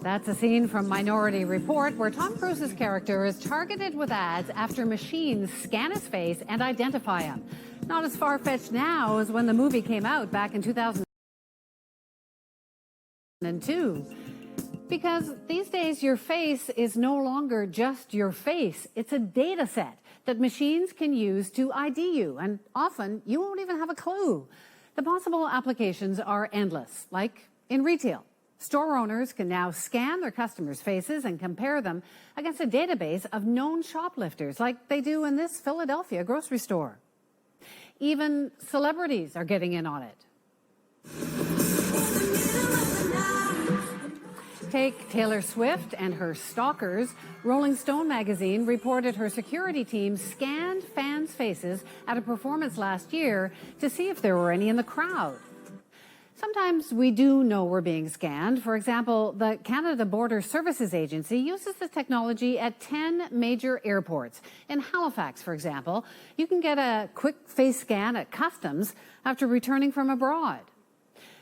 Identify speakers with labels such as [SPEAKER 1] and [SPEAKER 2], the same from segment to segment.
[SPEAKER 1] That's a scene from Minority Report where Tom Cruise's character is targeted with ads after machines scan his face and identify him. Not as far-fetched now as when the movie came out back in 2002. Because these days your face is no longer just your face. It's a data set that machines can use to ID you, and often you won't even have a clue. The possible applications are endless, like in retail. Store owners can now scan their customers' faces and compare them against a database of known shoplifters, like they do in this Philadelphia grocery store. Even celebrities are getting in on it. Take Taylor Swift and her stalkers. Rolling Stone magazine reported her security team scanned fans' faces at a performance last year to see if there were any in the crowd. Sometimes we do know we're being scanned. For example, the Canada Border Services Agency uses the technology at 10 major airports. In Halifax, for example, you can get a quick face scan at customs after returning from abroad.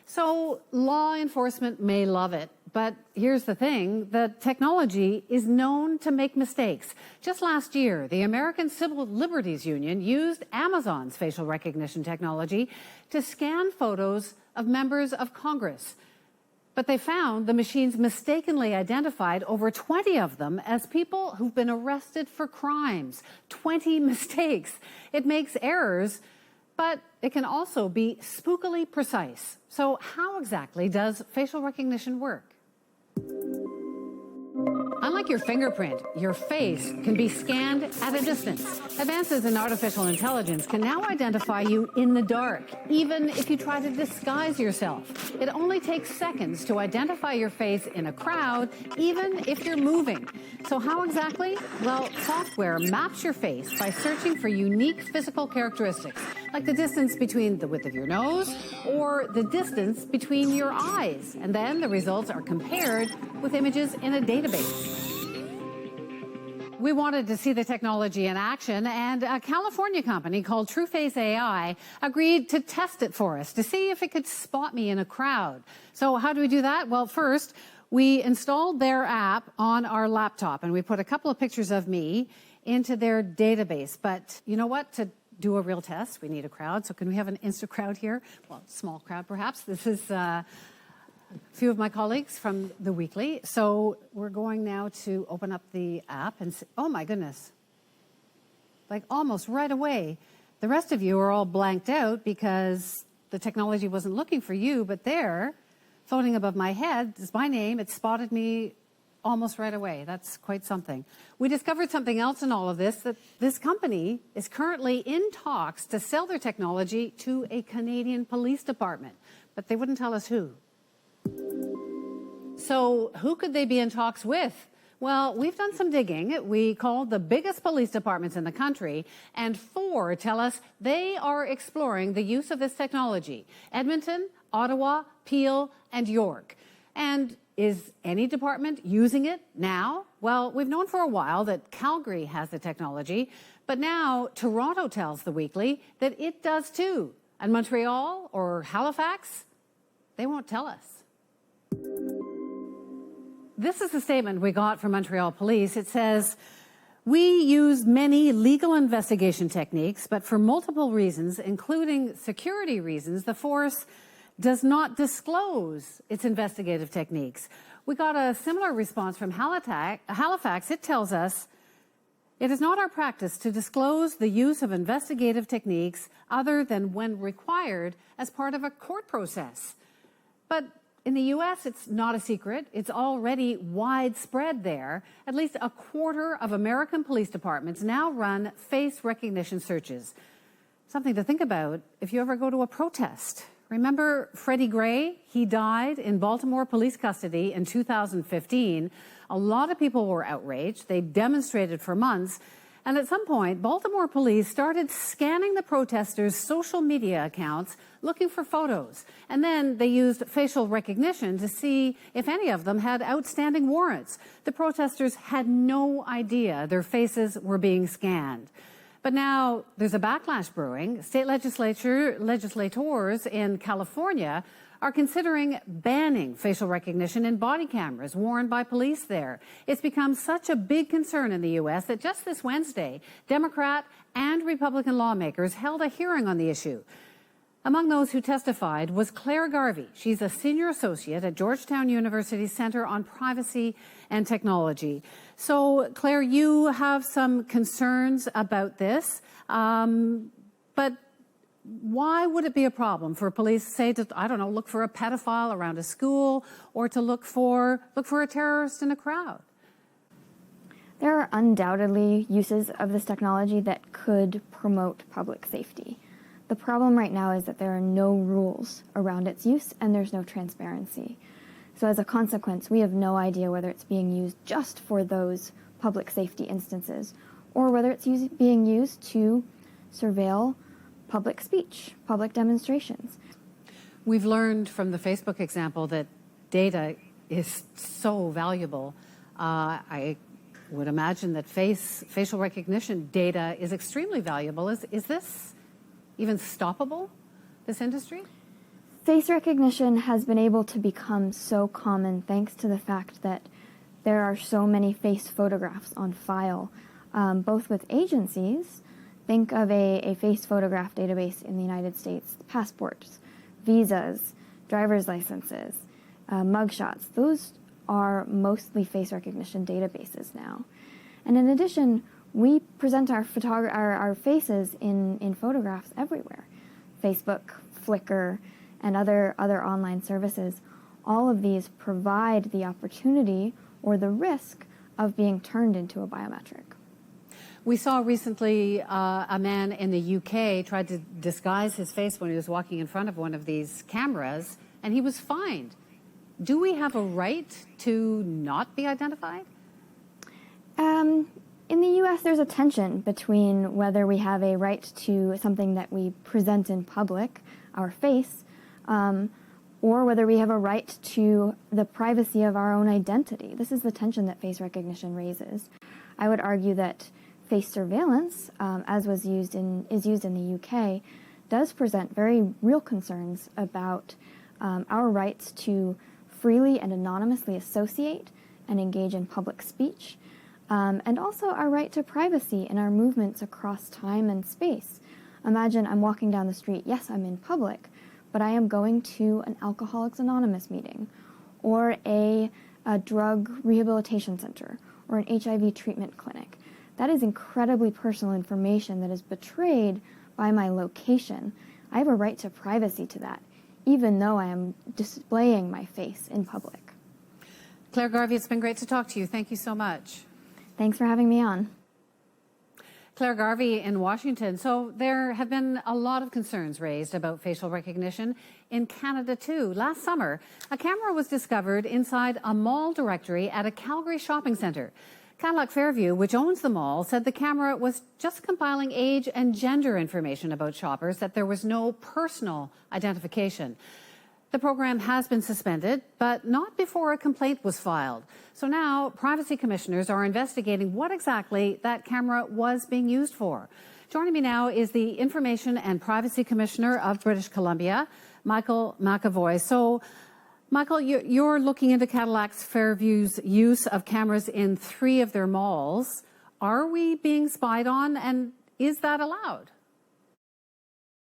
[SPEAKER 1] So law enforcement may love it, but here's the thing, the technology is known to make mistakes. Just last year, the American Civil Liberties Union used Amazon's facial recognition technology to scan photos of members of Congress. But they found the machines mistakenly identified over 20 of them as people who've been arrested for crimes. 20 mistakes. It makes errors, but it can also be spookily precise. So how exactly does facial recognition work? Unlike your fingerprint, your face can be scanned at a distance. Advances in artificial intelligence can now identify you in the dark, even if you try to disguise yourself. It only takes seconds to identify your face in a crowd, even if you're moving. So how exactly? Well, software maps your face by searching for unique physical characteristics, like the distance between the width of your nose or the distance between your eyes. And then the results are compared with images in a database. We wanted to see the technology in action, and a California company called TrueFace AI agreed to test it for us to see if it could spot me in a crowd. So how do we do that? Well, first, we installed their app on our laptop, and we put a couple of pictures of me into their database. But you know what? To do a real test, we need a crowd. So can we have an Insta crowd here? Well, small crowd, perhaps. This is a few of my colleagues from The Weekly. So we're going now to open up the app and see, oh my goodness, like almost right away. The rest of you are all blanked out because the technology wasn't looking for you, but there, floating above my head, is my name. It spotted me almost right away. That's quite something. We discovered something else in all of this, that this company is currently in talks to sell their technology to a Canadian police department, but they wouldn't tell us who. So who could they be in talks with? Well, we've done some digging. We called the biggest police departments in the country, and 4 tell us they are exploring the use of this technology: Edmonton, Ottawa, Peel, and York. And is any department using it now? Well, we've known for a while that Calgary has the technology, but now Toronto tells The Weekly that it does too. And Montreal or Halifax, they won't tell us. This is the statement we got from Montreal Police. It says, "We use many legal investigation techniques, but for multiple reasons, including security reasons, the force does not disclose its investigative techniques." We got a similar response from Halifax. It tells us, "It is not our practice to disclose the use of investigative techniques other than when required as part of a court process." But in the U.S., it's not a secret. It's already widespread there. At least a quarter of American police departments now run face recognition searches. Something to think about if you ever go to a protest. Remember Freddie Gray? He died in Baltimore police custody in 2015. A lot of people were outraged. They demonstrated for months. And at some point, Baltimore police started scanning the protesters' social media accounts looking for photos. And then they used facial recognition to see if any of them had outstanding warrants. The protesters had no idea their faces were being scanned. But now there's a backlash brewing. State legislators in California are considering banning facial recognition in body cameras worn by police there. It's become such a big concern in the U.S. that just this Wednesday, Democrat and Republican lawmakers held a hearing on the issue. Among those who testified was Claire Garvey. She's a senior associate at Georgetown University's Center on Privacy and Technology. So, Claire, you have some concerns about this, but why would it be a problem for police, say, to, I don't know, look for a pedophile around a school or to look for a terrorist in a crowd?
[SPEAKER 2] There are undoubtedly uses of this technology that could promote public safety. The problem right now is that there are no rules around its use and there's no transparency. So as a consequence, we have no idea whether it's being used just for those public safety instances or whether it's being used to surveil public speech, public demonstrations.
[SPEAKER 1] We've learned from the Facebook example that data is so valuable. I would imagine that facial recognition data is extremely valuable. Is this even stoppable, this industry?
[SPEAKER 2] Face recognition has been able to become so common thanks to the fact that there are so many face photographs on file, both with agencies. Think of a face photograph database in the United States, passports, visas, driver's licenses, mugshots. Those are mostly face recognition databases now. And in addition, we present our faces in photographs everywhere. Facebook, Flickr, and other online services. All of these provide the opportunity or the risk of being turned into a biometric.
[SPEAKER 1] We saw recently a man in the UK tried to disguise his face when he was walking in front of one of these cameras, and he was fined. Do we have a right to not be identified?
[SPEAKER 2] In the U.S., there's a tension between whether we have a right to something that we present in public, our face, or whether we have a right to the privacy of our own identity. This is the tension that face recognition raises. I would argue that face surveillance, as is used in the UK, does present very real concerns about our rights to freely and anonymously associate and engage in public speech, and also our right to privacy in our movements across time and space. Imagine I'm walking down the street. Yes, I'm in public, but I am going to an Alcoholics Anonymous meeting or a drug rehabilitation center or an HIV treatment clinic. That is incredibly personal information that is betrayed by my location. I have a right to privacy to that, even though I am displaying my face in public.
[SPEAKER 1] Claire Garvey, it's been great to talk to you. Thank you so much.
[SPEAKER 2] Thanks for having me on.
[SPEAKER 1] Claire Garvey in Washington. So there have been a lot of concerns raised about facial recognition in Canada too. Last summer, a camera was discovered inside a mall directory at a Calgary shopping centre. Cadillac Fairview, which owns the mall, said the camera was just compiling age and gender information about shoppers, that there was no personal identification. The program has been suspended, but not before a complaint was filed. So now privacy commissioners are investigating what exactly that camera was being used for. Joining me now is the Information and Privacy Commissioner of British Columbia, Michael McAvoy. So, Michael, you're looking into Cadillac Fairview's use of cameras in 3 of their malls. Are we being spied on, and is that allowed?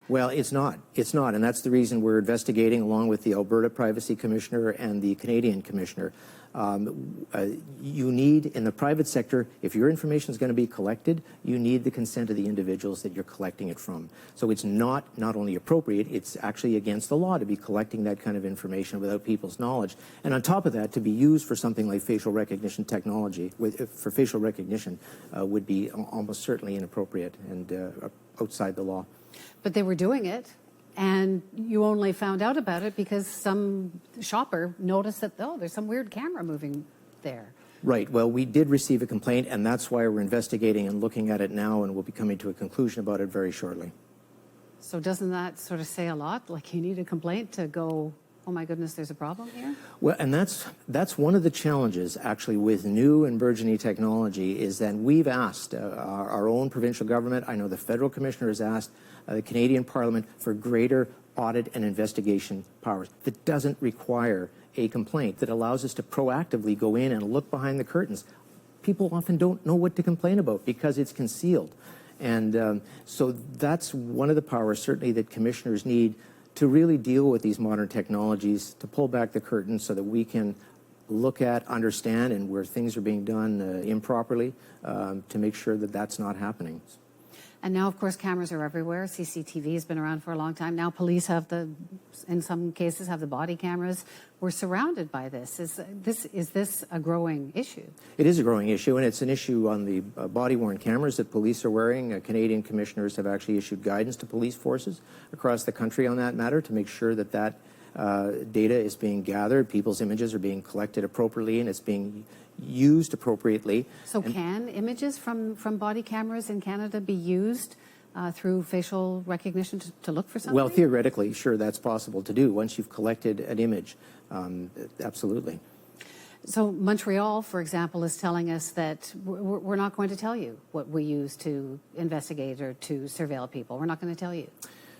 [SPEAKER 3] Well, it's not. It's not, and that's the reason we're investigating, along with the Alberta Privacy Commissioner and the Canadian Commissioner. You need, in the private sector, if your information is going to be collected, you need the consent of the individuals that you're collecting it from. So it's not only appropriate, it's actually against the law to be collecting that kind of information without people's knowledge. And on top of that, to be used for something like facial recognition technology, for facial recognition, would be almost certainly inappropriate and outside the law.
[SPEAKER 1] But they were doing it, and you only found out about it because some shopper noticed that, oh, there's some weird camera moving there.
[SPEAKER 3] Right. Well, we did receive a complaint, and that's why we're investigating and looking at it now, and we'll be coming to a conclusion about it very shortly.
[SPEAKER 1] So doesn't that sort of say a lot? Like, you need a complaint to go, oh my goodness, there's a problem here?
[SPEAKER 3] Well, and that's one of the challenges, actually, with new and burgeoning technology, is that we've asked our own provincial government, I know the federal commissioner has asked the Canadian Parliament for greater audit and investigation powers, that doesn't require a complaint, that allows us to proactively go in and look behind the curtains. People often don't know what to complain about because it's concealed. And so that's one of the powers, certainly, that commissioners need to really deal with these modern technologies, to pull back the curtain so that we can look at, understand, and where things are being done improperly, to make sure that that's not happening.
[SPEAKER 1] And now, of course, cameras are everywhere. CCTV has been around for a long time. Now police have in some cases, have the body cameras. We're surrounded by this. Is this a growing issue?
[SPEAKER 3] It is a growing issue, and it's an issue on the body-worn cameras that police are wearing. Canadian commissioners have actually issued guidance to police forces across the country on that matter to make sure that data is being gathered, people's images are being collected appropriately, and it's being used appropriately.
[SPEAKER 1] So can images from body cameras in Canada be used through facial recognition to look for something?
[SPEAKER 3] Well, theoretically, sure, that's possible to do once you've collected an image. Absolutely.
[SPEAKER 1] So Montreal, for example, is telling us that we're not going to tell you what we use to investigate or to surveil people. We're not going to tell you.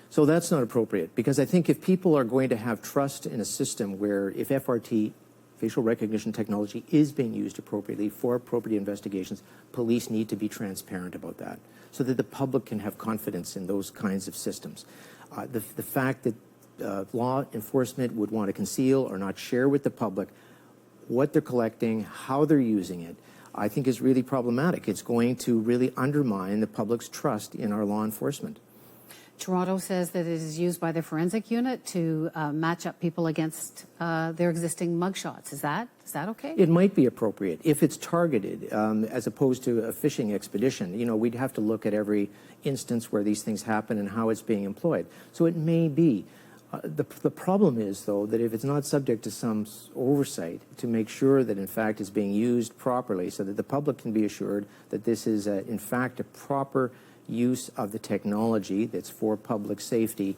[SPEAKER 3] So that's not appropriate, because I think if people are going to have trust in a system where if FRT, facial recognition technology, is being used appropriately for appropriate investigations, police need to be transparent about that so that the public can have confidence in those kinds of systems. The fact that law enforcement would want to conceal or not share with the public what they're collecting, how they're using it, I think is really problematic. It's going to really undermine the public's trust in our law enforcement.
[SPEAKER 1] Toronto says that it is used by the forensic unit to match up people against their existing mugshots. Is that okay?
[SPEAKER 3] It might be appropriate if it's targeted, as opposed to a fishing expedition. You know, we'd have to look at every instance where these things happen and how it's being employed. So it may be. The problem is, though, that if it's not subject to some oversight to make sure that, in fact, it's being used properly so that the public can be assured that this is, in fact, a proper use of the technology that's for public safety,